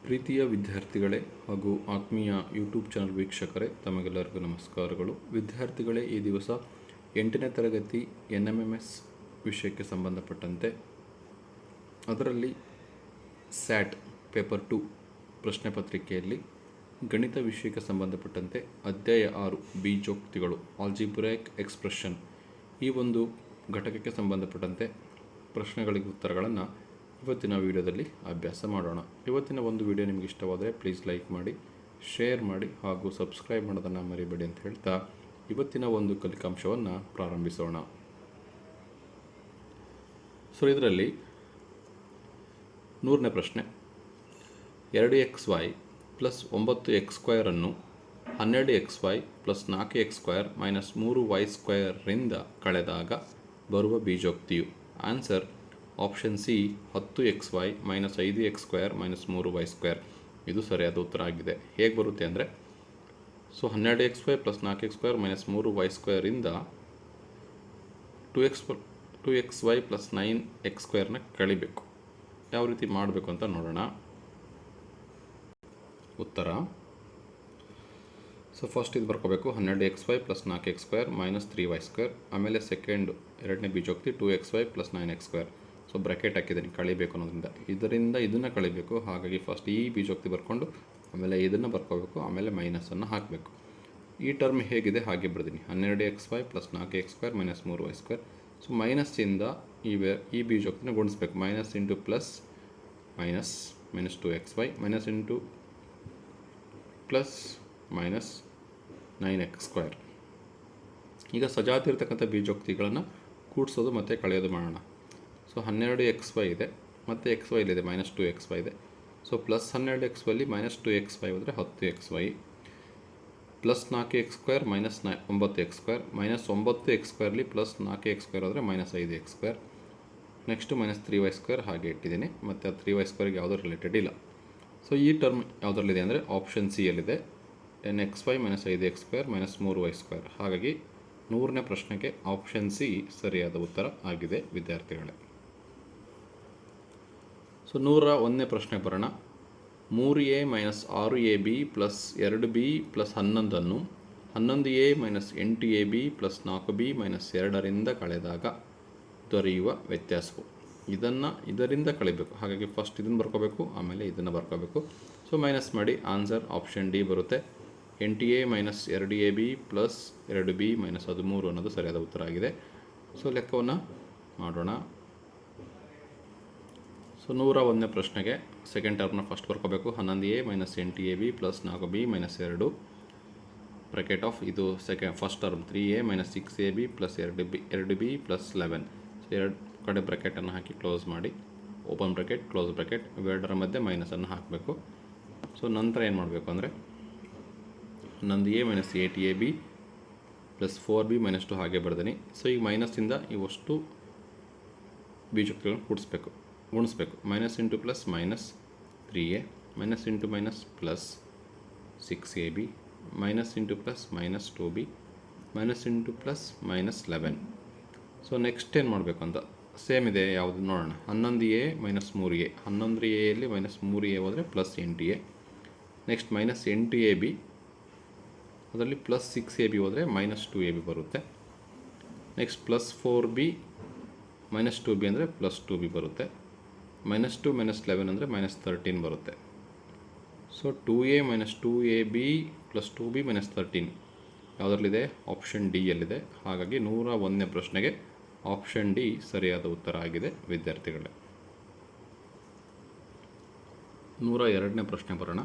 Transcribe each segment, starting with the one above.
ಪ್ರೀತಿಯ ವಿದ್ಯಾರ್ಥಿಗಳೇ ಹಾಗೂ ಆತ್ಮೀಯ ಯೂಟ್ಯೂಬ್ ಚಾನಲ್ ವೀಕ್ಷಕರೇ, ತಮಗೆಲ್ಲರಿಗೂ ನಮಸ್ಕಾರಗಳು. ವಿದ್ಯಾರ್ಥಿಗಳೇ, ಈ ದಿವಸ 8ನೇ ತರಗತಿ NMMS ವಿಷಯಕ್ಕೆ ಸಂಬಂಧಪಟ್ಟಂತೆ ಅದರಲ್ಲಿ ಸ್ಯಾಟ್ ಪೇಪರ್ 2 ಪ್ರಶ್ನೆ ಪತ್ರಿಕೆಯಲ್ಲಿ ಗಣಿತ ವಿಷಯಕ್ಕೆ ಸಂಬಂಧಪಟ್ಟಂತೆ ಅಧ್ಯಾಯ 6 ಬೀಜೋಕ್ತಿಗಳು ಆಲ್ಜಿಬ್ರಾಯಿಕ್ ಎಕ್ಸ್ಪ್ರೆಷನ್ ಈ ಒಂದು ಘಟಕಕ್ಕೆ ಸಂಬಂಧಪಟ್ಟಂತೆ ಪ್ರಶ್ನೆಗಳಿಗೆ ಉತ್ತರಗಳನ್ನು ಇವತ್ತಿನ ವಿಡಿಯೋದಲ್ಲಿ ಅಭ್ಯಾಸ ಮಾಡೋಣ. ಇವತ್ತಿನ ಒಂದು ವಿಡಿಯೋ ನಿಮಗೆ ಇಷ್ಟವಾದರೆ ಪ್ಲೀಸ್ ಲೈಕ್ ಮಾಡಿ, ಶೇರ್ ಮಾಡಿ ಹಾಗೂ ಸಬ್ಸ್ಕ್ರೈಬ್ ಮಾಡೋದನ್ನು ಮರಿಬೇಡಿ ಅಂತ ಹೇಳ್ತಾ ಇವತ್ತಿನ ಒಂದು ಕಲಿಕಾಂಶವನ್ನು ಪ್ರಾರಂಭಿಸೋಣ. ಇದರಲ್ಲಿ 100ನೇ ಪ್ರಶ್ನೆ, 2xy ಪ್ಲಸ್ 9x² ಅನ್ನು 12xy plus 4x² minus 3y² ರಿಂದ ಕಳೆದಾಗ ಬರುವ ಬೀಜೋಕ್ತಿಯು. Answer option C 10xy minus 5x² minus 3y². ಇದು ಸರಿಯಾದ ಉತ್ತರ ಆಗಿದೆ. ಹೇಗೆ ಬರುತ್ತೆ ಅಂದರೆ 12xy plus 4x² minus 3y² ರಿಂದ 2xy ಪ್ಲಸ್ 9x² ಕಳಿಬೇಕು. ಯಾವ ರೀತಿ ಮಾಡಬೇಕು ಅಂತ ನೋಡೋಣ. ಉತ್ತರ ಫಸ್ಟ್ ಇದು ಬರ್ಕೋಬೇಕು 12xy plus 4x² minus 3y². ಆಮೇಲೆ ಎರಡನೇ ಬೀಜೋಕ್ತಿ 2xy ಪ್ಲಸ್ 9x². ಬ್ರ್ಯಾಕೆಟ್ ಹಾಕಿದ್ದೀನಿ ಕಳಿಬೇಕು ಅನ್ನೋದ್ರಿಂದ ಇದನ್ನು ಕಳಿಬೇಕು. ಹಾಗಾಗಿ ಫಸ್ಟ್ ಈ ಬೀಜೋಕ್ತಿ ಬರ್ಕೊಂಡು ಆಮೇಲೆ ಇದನ್ನು ಬರ್ಕೋಬೇಕು, ಆಮೇಲೆ ಮೈನಸನ್ನು ಹಾಕಬೇಕು. ಈ ಟರ್ಮ್ ಹೇಗಿದೆ ಹಾಗೆ ಬರ್ತೀನಿ. 12xy plus 4x² minus 3y². ಮೈನಸ್ಸಿಂದ ಈ ಬೀಜೋಕ್ತಿನ ಗುಣಿಸ್ಬೇಕು. Minus into plus minus 2xy minus into plus minus 9x². ಈಗ ಸಜಾತಿ ಇರ್ತಕ್ಕಂಥ ಬೀಜೋಕ್ತಿಗಳನ್ನು ಕೂಡಿಸೋದು ಮತ್ತು ಕಳೆಯೋದು ಮಾಡೋಣ. 12xy ಇದೆ ಮತ್ತು xy ಇಲ್ಲಿದೆ ಮೈನಸ್ 2xy ಇದೆ. ಪ್ಲಸ್ 12xy ಮೈನಸ್ 2xy ಹೋದರೆ 10xy plus 4x² minus 9x². Minus 9x² plus 4x² ಹೋದರೆ minus 5x². Next minus 3y² ಹಾಗೆ ಇಟ್ಟಿದ್ದೀನಿ. ಮತ್ತು ಆ 3y² ಯಾವುದೂ ರಿಲೇಟೆಡ್ ಇಲ್ಲ. ಈ ಟರ್ಮ್ ಯಾವುದರಲ್ಲಿದೆ ಅಂದರೆ ಆಪ್ಷನ್ ಸಿ ಯಲ್ಲಿದೆ, nxy minus 5x² minus 3y². ಹಾಗಾಗಿ 100ನೇ ಪ್ರಶ್ನೆಗೆ ಆಪ್ಷನ್ ಸಿ ಸರಿಯಾದ ಉತ್ತರ ಆಗಿದೆ ವಿದ್ಯಾರ್ಥಿಗಳೇ. 101ನೇ ಪ್ರಶ್ನೆಗೆ ಬರೋಣ. 3a minus 6ab plus 2b plus 11 ಅನ್ನು 11a minus 8ab plus 4b minus 2 ರಿಂದ ಕಳೆದಾಗ ದೊರೆಯುವ ವ್ಯತ್ಯಾಸವು. ಇದರಿಂದ ಕಳಿಬೇಕು. ಹಾಗಾಗಿ ಫಸ್ಟ್ ಇದನ್ನು ಬರ್ಕೋಬೇಕು, ಆಮೇಲೆ ಇದನ್ನು ಬರ್ಕೋಬೇಕು. ಮೈನಸ್ ಮಾಡಿ ಆನ್ಸರ್ ಆಪ್ಷನ್ ಡಿ ಬರುತ್ತೆ. 8a minus 2ab plus 2b minus 13 ಅನ್ನೋದು ಸರಿಯಾದ ಉತ್ತರ ಆಗಿದೆ. ಲೆಕ್ಕವನ್ನು ಮಾಡೋಣ. 101ನೇ ಪ್ರಶ್ನೆಗೆ ಸೆಕೆಂಡ್ ಟರ್ಮ್ನ ಫಸ್ಟ್ ಬರ್ಕೋಬೇಕು. 11a minus 8ab plus 4b minus 2 bracket of ಇದು first term 3a minus 6ab plus 2b plus 11. ಎರಡು ಕಡೆ ಬ್ರ್ಯಾಕೆಟನ್ನು ಹಾಕಿ ಕ್ಲೋಸ್ ಮಾಡಿ, ಓಪನ್ ಬ್ರ್ಯಾಕೆಟ್ ಕ್ಲೋಸ್ ಬ್ರ್ಯಾಕೆಟ್, ಇವೆರಡರ ಮಧ್ಯೆ ಮೈನಸನ್ನು ಹಾಕಬೇಕು. ನಂತರ ಏನು ಮಾಡಬೇಕು ಅಂದರೆ 11a minus 8ab plus 4b minus 2 ಹಾಗೆ ಬರ್ತೀನಿ. ಈಗ ಮೈನಸ್ಸಿಂದ ಇವಷ್ಟು ಬೀಜೋಕ್ತಿಗಳನ್ನು ಗುಣಿಸ್ಬೇಕು. Minus into plus minus 3a minus into minus plus 6ab minus into plus minus 2b minus into plus minus 11. Next ಏನು ಮಾಡಬೇಕು ಅಂತ ಸೇಮ್ ಇದೆ, ಯಾವುದು ನೋಡೋಣ. 11a minus 3a, 11aಯಲ್ಲಿ minus 3a ಹೋದರೆ plus 8a. Next minus 8ab, ಅದರಲ್ಲಿ plus 6ab ಹೋದರೆ minus 2ab ಬರುತ್ತೆ. Next plus 4b minus 2b ಅಂದರೆ ಪ್ಲಸ್ 2b ಬರುತ್ತೆ. ಮೈನಸ್ 2 ಮೈನಸ್ 11 ಅಂದರೆ ಮೈನಸ್ 13 ಬರುತ್ತೆ. 2a minus 2ab plus 2b minus 13 ಯಾವುದರಲ್ಲಿದೆ? ಆಪ್ಷನ್ ಡಿ ಯಲ್ಲಿದೆ. ಹಾಗಾಗಿ 101ನೇ ಪ್ರಶ್ನೆಗೆ ಆಪ್ಷನ್ ಡಿ ಸರಿಯಾದ ಉತ್ತರ ಆಗಿದೆ ವಿದ್ಯಾರ್ಥಿಗಳೇ. 102ನೇ ಪ್ರಶ್ನೆ ಬರೋಣ.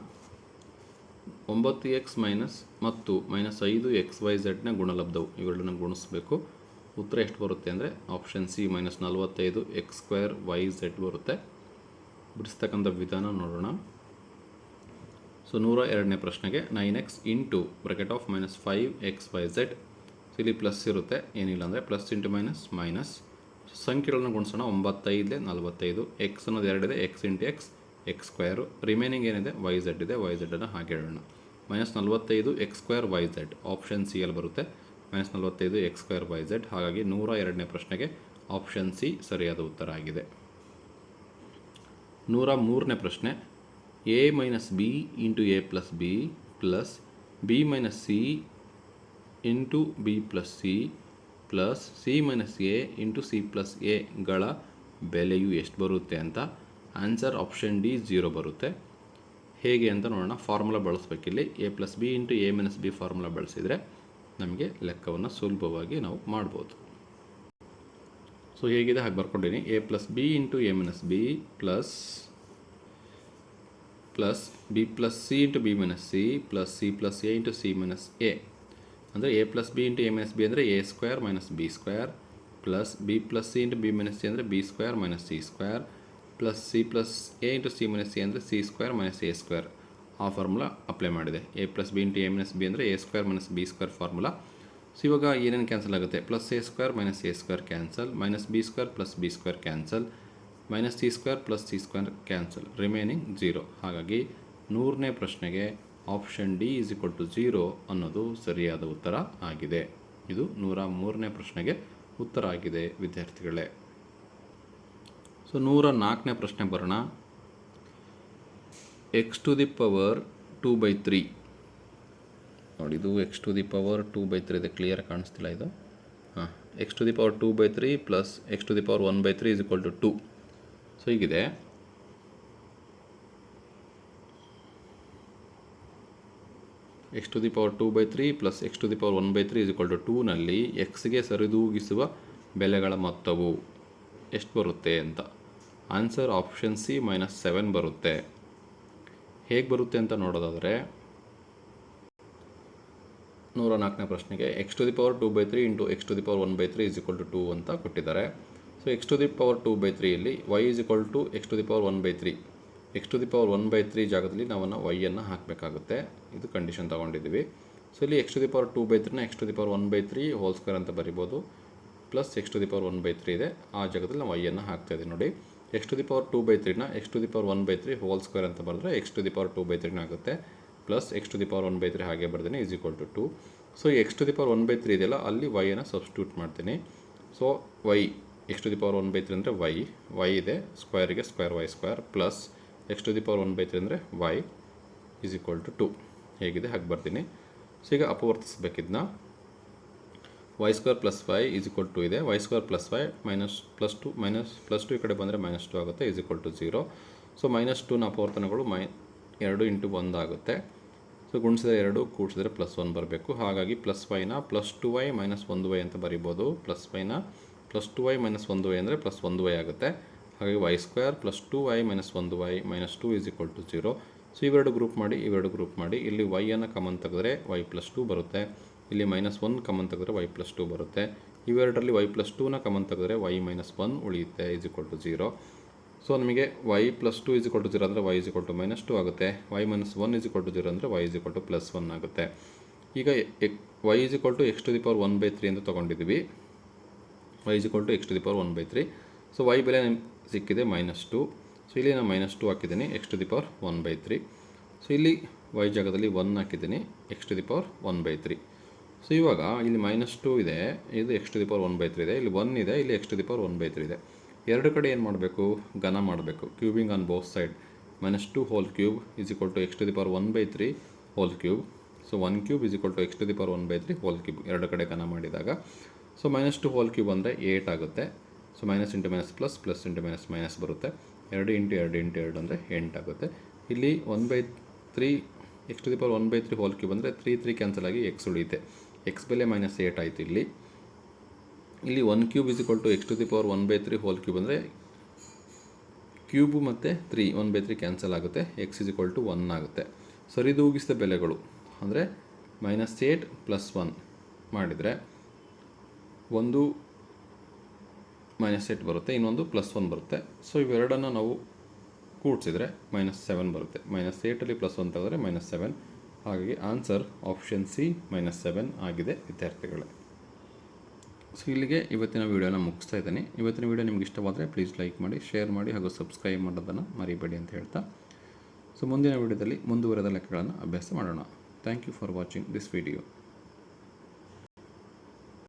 9x ಮೈನಸ್ ಮತ್ತು ಮೈನಸ್ 5xyzನ ಗುಣಲಬ್ಧವು. ಇವೆರಡನ್ನ ಗುಣಿಸಬೇಕು. ಉತ್ತರ ಎಷ್ಟು ಬರುತ್ತೆ ಅಂದರೆ ಆಪ್ಷನ್ ಸಿ ಮೈನಸ್ 45x²yz ಬರುತ್ತೆ. ಬಿಡಿಸ್ತಕ್ಕಂಥ ವಿಧಾನ ನೋಡೋಣ. 102ನೇ ಪ್ರಶ್ನೆಗೆ 9x into bracket of minus 5xyz. ಇಲ್ಲಿ ಪ್ಲಸ್ ಇರುತ್ತೆ, ಏನಿಲ್ಲ ಅಂದರೆ ಪ್ಲಸ್ ಇಂಟು ಮೈನಸ್ ಮೈನಸ್. ಸಂಖ್ಯೆಗಳನ್ನು ಗುಣಿಸೋಣ. 9×5 45. ಎಕ್ಸ್ ಅನ್ನೋದು 2 ಇದೆ, X into X x². Remaining ಏನಿದೆ yz ಇದೆ, yzನ್ನು ಹಾಗೆ ಹೇಳೋಣ. ಮೈನಸ್ 45x²yz ಆಪ್ಷನ್ ಸಿ ಅಲ್ಲಿ ಬರುತ್ತೆ. Minus 45x²yz. ಹಾಗಾಗಿ 102ನೇ ಪ್ರಶ್ನೆಗೆ ಆಪ್ಷನ್ ಸಿ ಸರಿಯಾದ ಉತ್ತರ ಆಗಿದೆ. 103ನೇ ಪ್ರಶ್ನೆ. A minus B into A plus B plus B minus C into B plus C plus C minus A into C plus ಎಗಳ ಬೆಲೆಯು ಎಷ್ಟು ಬರುತ್ತೆ ಅಂತ. ಆನ್ಸರ್ ಆಪ್ಷನ್ ಡಿ 0 ಬರುತ್ತೆ. ಹೇಗೆ ಅಂತ ನೋಡೋಣ. ಫಾರ್ಮುಲಾ ಬಳಸಬೇಕಿಲ್ಲಿ. A plus B into A minus B formula ಬಳಸಿದರೆ ನಮಗೆ ಲೆಕ್ಕವನ್ನು ಸುಲಭವಾಗಿ ನಾವು ಮಾಡ್ಬೋದು. ಸೊ ಹೇಗಿದೆ ಹಾಗೆ ಬರ್ಕೊಂಡಿನಿ. A plus B into A minus B plus B plus C into B minus C plus C plus A into C minus A ಅಂದರೆ A plus B into A minus B ಅಂದರೆ A square minus B square plus B plus C into B minus C ಅಂದರೆ B square minus C square plus C plus A into C minus C ಅಂದರೆ C square minus A square. ಆ formula apply ಮಾಡಿದೆ. A plus B into A minus B ಅಂದರೆ A square minus B square formula. So ಇವಾಗ ಏನೇನು cancel ಆಗುತ್ತೆ? Plus A square minus A square cancel, minus B square plus B square cancel, minus C square plus C square cancel, remaining 0. ಹಾಗಾಗಿ 100ನೇ ಪ್ರಶ್ನೆಗೆ option D is equal to 0 ಅನ್ನೋದು ಸರಿಯಾದ ಉತ್ತರ ಆಗಿದೆ. ಇದು 103ನೇ ಪ್ರಶ್ನೆಗೆ ಉತ್ತರ ಆಗಿದೆ ವಿದ್ಯಾರ್ಥಿಗಳೇ. ಸೊ 104ನೇ ಪ್ರಶ್ನೆ ಬರೋಣ. ಎಕ್ಸ್ ಟು ದಿ ಪವರ್ 2/3 ನೋಡಿ, ಇದು ಎಕ್ಸ್ ಟು ದಿ ಪವರ್ 2/3 ಇದೆ. ಕ್ಲಿಯರ್ ಕಾಣಿಸ್ತಿಲ್ಲ ಇದು. X to the power 2/3 plus X to the power 1/3 is equal to 2. So ಹೀಗಿದೆ. X to the power 2/3 plus X to the power 1/3 is equal to 2ನಲ್ಲಿ ಎಕ್ಸ್ಗೆ ಸರಿದೂಗಿಸುವ ಬೆಲೆಗಳ ಮೊತ್ತವು ಎಷ್ಟು ಬರುತ್ತೆ ಅಂತ. ಆನ್ಸರ್ ಆಪ್ಷನ್ ಸಿ -7 ಬರುತ್ತೆ. ಹೇಗೆ ಬರುತ್ತೆ ಅಂತ ನೋಡೋದಾದರೆ 104ನೇ ಪ್ರಶ್ನೆಗೆ X to the power 2/3 into X to the power 1/3 is equal to 2 ಅಂತ ಕೊಟ್ಟಿದ್ದಾರೆ. So X to the power 2/3ಯಲ್ಲಿ Y is equal to X to the power 1/3. X to the power 1/3 ಜಾಗದಲ್ಲಿ ನಾವನ್ನು ವೈಯನ್ನು ಹಾಕಬೇಕಾಗುತ್ತೆ. ಇದು ಕಂಡೀಷನ್ ತೊಗೊಂಡಿದ್ದೀವಿ. ಸೊ ಇಲ್ಲಿ X to the power 2/3ನ X to the power 1/3 whole square ಅಂತ ಬರಿಬೋದು. Plus X to the power 1/3 ಇದೆ, ಆ ಜಾಗದಲ್ಲಿ ನಾವು ವೈಯನ್ನು ಹಾಕ್ತಾಯಿದ್ದೀವಿ ನೋಡಿ. ಎಕ್ಸ್ ಟು ದಿ ಪವರ್ 2/3ನ X to the power 1/3 whole square ಅಂತ ಬರೆದ್ರೆ ಎಕ್ಸ್ ಟು ದಿ ಪವರ್ 2/3 ಆಗುತ್ತೆ. Plus X to the power 1/3 ಹಾಗೆ ಬರ್ತೀನಿ ಈಸ್ ಈಕ್ವಲ್ ಟು 2. ಸೊ ಈ ಎಕ್ಸ್ ಟು ದಿ ಪವರ್ 1/3 ಇದೆಯಲ್ಲ, ಅಲ್ಲಿ ವೈಯನ್ನು ಸಬ್ಸ್ಟಿಟ್ಯೂಟ್ ಮಾಡ್ತೀನಿ. So y x to the power 1/3 ಅಂದರೆ ವೈ ಇದೆ, ಸ್ಕ್ವೇರಿಗೆ square y square plus X to the power 1/3 ಅಂದರೆ ವೈ ಈಸ್ ಈಕ್ವಲ್ ಟು 2. ಹೇಗಿದೆ ಹಾಗೆ ಬರ್ತೀನಿ. ಸೊ ಈಗ ಅಪವರ್ತಿಸಬೇಕಿದ್ನ y square plus y is equal to ಇದೆ. Y square plus y minus plus two ಈ ಕಡೆ ಬಂದರೆ -2 ಆಗುತ್ತೆ ಈಸ್ ಈಕ್ವಲ್ ಟು 0. ಸೊ -2ನ ಅಪವರ್ತನಗಳು 2 ಇಂಟು 1 ಆಗುತ್ತೆ. ಸೊ ಗುಣಿಸಿದರೆ 2, ಕೂಡಿಸಿದ್ರೆ +1 ಬರಬೇಕು. ಹಾಗಾಗಿ ಪ್ಲಸ್ ವೈನ +2y - 1y ಅಂತ ಬರಿಬೋದು. ಪ್ಲಸ್ ವೈನ +2y - 1y ಅಂದರೆ +1y ಆಗುತ್ತೆ. ಹಾಗಾಗಿ y square plus 2y - 1y -2 is equal to 0. So ಇವೆರಡು ಗ್ರೂಪ್ ಮಾಡಿ ಇಲ್ಲಿ ವೈಯನ್ನು ಕಾಮನ್ ತೆಗೆದ್ರೆ y +2 ಬರುತ್ತೆ. ಇಲ್ಲಿ -1 ಕಾಮನ್ ತೆಗೆದ್ರೆ y +2 ಬರುತ್ತೆ. ಇವೆರಡರಲ್ಲಿ y +2ನ ಕಾಮನ್ ತೆಗೆದ್ರೆ y -1 ಉಳಿಯುತ್ತೆ ಈಸ್ ಈಕ್ವಲ್ ಟು 0. ಸೊ ನಮಗೆ y +2 ಈಸ್ ಈಕ್ವಲ್ ಟು 0 ಅಂದರೆ y ಈಸ್ ಈಕ್ವಲ್ ಟು -2 ಆಗುತ್ತೆ. y -1 ಈಸ್ ಈಕ್ವಲ್ ಟು 0 ಅಂದರೆ y ಈಸ್ ಈಕ್ವಲ್ ಟು +1 ಆಗುತ್ತೆ. ಈಗ y is equal to X to the power 1/3 ಅಂತ ತೊಗೊಂಡಿದ್ದೀವಿ. y is equal to X to the power 1/3. So y ಬೆಲೆ ಸಿಕ್ಕಿದೆ -2. So ಇಲ್ಲಿ ನಾನು -2 ಹಾಕಿದ್ದೀನಿ x to the power 1/3. So ಇಲ್ಲಿ y ಜಾಗದಲ್ಲಿ 1 ಹಾಕಿದ್ದೀನಿ x to the power 1/3. So ಇವಾಗ ಇಲ್ಲಿ -2 ಇದೆ, ಇದು ಎಕ್ಸ್ ಟು ದಿ ಪವರ್ 1/3 ಇದೆ, ಇಲ್ಲಿ 1 ಇದೆ, ಇಲ್ಲಿ ಎಕ್ಸ್ ಟು ದಿ ಪವರ್ 1/3 ಇದೆ. ಎರಡು ಕಡೆ ಏನು ಮಾಡಬೇಕು? ಘನ ಮಾಡಬೇಕು. Cubing on both side. -2 whole cube is equal to X to the power 1/3 whole cube. So 1 cube is equal to X to the power 1/3 whole cube. ಎರಡು ಕಡೆ ಘನ ಮಾಡಿದಾಗ ಸೊ -2 ಹೋಲ್ ಕ್ಯೂಬ್ ಅಂದರೆ 8 ಆಗುತ್ತೆ. ಸೊ -× - ಪ್ಲಸ್ × - ಬರುತ್ತೆ. 2 × 2 × 2 ಅಂದರೆ 8 ಆಗುತ್ತೆ. ಇಲ್ಲಿ 1/3 X to the power 1/3 whole cube ಅಂದರೆ 3 ಕ್ಯಾನ್ಸಲ್ ಆಗಿ ಎಕ್ಸ್ ಉಳಿಯುತ್ತೆ. ಎಕ್ಸ್ ಬೆಲೆ -8 ಆಯಿತು. ಇಲ್ಲಿ 1 cube is equal to X to the power 1/3 whole cube ಅಂದರೆ ಕ್ಯೂಬು ಮತ್ತು 1/3 ಕ್ಯಾನ್ಸಲ್ ಆಗುತ್ತೆ. ಎಕ್ಸ್ ಈಸ್ ಈಕ್ವಲ್ ಟು 1 ಆಗುತ್ತೆ. ಸರಿದೂಗಿಸಿದ ಬೆಲೆಗಳು ಅಂದರೆ -8 + 1 ಮಾಡಿದರೆ ಒಂದು -8 ಬರುತ್ತೆ, ಇನ್ನೊಂದು +1 ಬರುತ್ತೆ. ಸೊ ಇವೆರಡನ್ನು ನಾವು ಕೂಡಿಸಿದರೆ -7 ಬರುತ್ತೆ. -8ಅಲ್ಲಿ +1 ತೆಗೆದರೆ -7. ಹಾಗಾಗಿ ಆನ್ಸರ್ ಆಪ್ಷನ್ ಸಿ -7 ಆಗಿದೆ ವಿದ್ಯಾರ್ಥಿಗಳೇ. ಸೊ ಇಲ್ಲಿಗೆ ಇವತ್ತಿನ ವೀಡಿಯೋನ ಮುಗಿಸ್ತಾ ಇದ್ದೀನಿ. ಇವತ್ತಿನ ವೀಡಿಯೋ ನಿಮ್ಗೆ ಇಷ್ಟವಾದರೆ ಪ್ಲೀಸ್ ಲೈಕ್ ಮಾಡಿ, ಶೇರ್ ಮಾಡಿ ಹಾಗೂ ಸಬ್ಸ್ಕ್ರೈಬ್ ಮಾಡೋದನ್ನು ಮರಿಬೇಡಿ ಅಂತ ಹೇಳ್ತಾ, ಸೊ ಮುಂದಿನ ವೀಡಿಯೋದಲ್ಲಿ ಮುಂದುವರೆದ ಲೆಕ್ಕಗಳನ್ನು ಅಭ್ಯಾಸ ಮಾಡೋಣ. Thank you for watching this video.